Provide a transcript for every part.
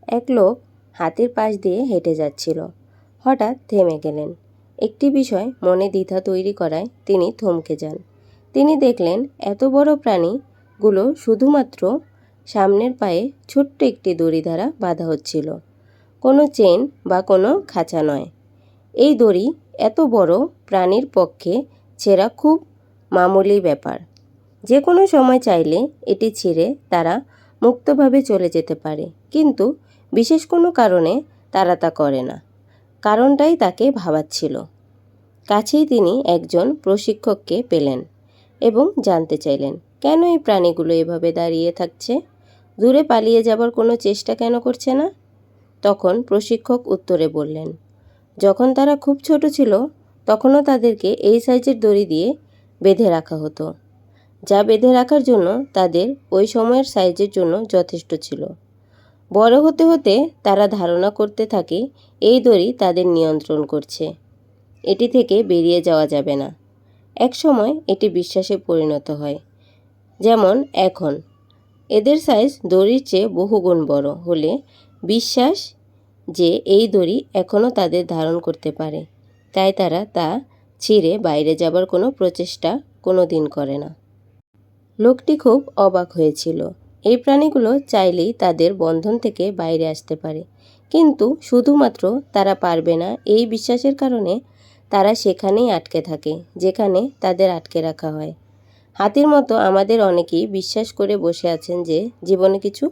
এক লোক হাতির পাশ দিয়ে হেঁটে যাচ্ছিল। হঠাৎ থেমে গেলেন। একটি বিষয় মনে দ্বিধা তৈরি করায় তিনি থমকে যান। তিনি দেখলেন এত বড় প্রাণীগুলো শুধুমাত্র সামনের পায়ে ছোট্ট একটি দড়ি দ্বারা বাঁধা হচ্ছিল, কোনো চেন বা কোনো খাঁচা নয়। এই দড়ি এত বড় প্রাণীর পক্ষে ছেঁড়া খুব মামুলি ব্যাপার। যে কোনো সময় চাইলে এটি ছিঁড়ে তারা মুক্তভাবে চলে যেতে পারে, কিন্তু বিশেষ কোনো কারণে তারা তা করে না। কারণটাই তাকে ভাবাচ্ছিল। কাছেই তিনি একজন প্রশিক্ষককে পেলেন এবং জানতে চাইলেন কেন এই প্রাণীগুলো এভাবে দাঁড়িয়ে থাকছে, দূরে পালিয়ে যাবার কোনো চেষ্টা কেন করছে না। তখন প্রশিক্ষক উত্তরে বললেন, যখন তারা খুব ছোট ছিল তখনও তাদেরকে এই সাইজের দড়ি দিয়ে বেঁধে রাখা হতো, যা বেঁধে রাখার জন্য তাদের ওই সময়ের সাইজের জন্য যথেষ্ট ছিল। বড় হতে হতে তারা ধারণা করতে থাকে এই দড়ি তাদের নিয়ন্ত্রণ করছে, এটি থেকে বেরিয়ে যাওয়া যাবে না। এক সময় এটি বিশ্বাসে পরিণত হয়। যেমন এখন এদের সাইজ দড়ির চেয়ে বহুগুণ বড় হলে বিশ্বাস যে এই দড়ি এখনও তাদের ধারণ করতে পারে, তাই তারা তা ছিঁড়ে বাইরে যাবার কোনো প্রচেষ্টা কোনো দিন করে না। লোকটি খুব অবাক হয়েছিল। এই প্রাণীগুলো চাইলেই তাদের বন্ধন থেকে বাইরে আসতে পারে, কিন্তু শুধুমাত্র তারা পারবে না এই বিশ্বাসের কারণে তারা সেখানেই আটকে থাকে যেখানে তাদের আটকে রাখা হয়। হাতির মতো আমাদের অনেকেই বিশ্বাস করে বসে আছেন যে জীবনে কিছু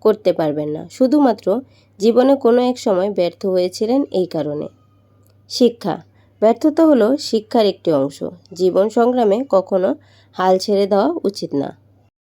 করতে পারবেন না, শুধুমাত্র জীবনে কোনো এক সময় ব্যর্থ হয়েছিলেন এই কারণে। শিক্ষা। ব্যর্থতা হলো শিক্ষার একটি অংশ। জীবন সংগ্রামে কখনো হাল ছেড়ে দেওয়া উচিত না।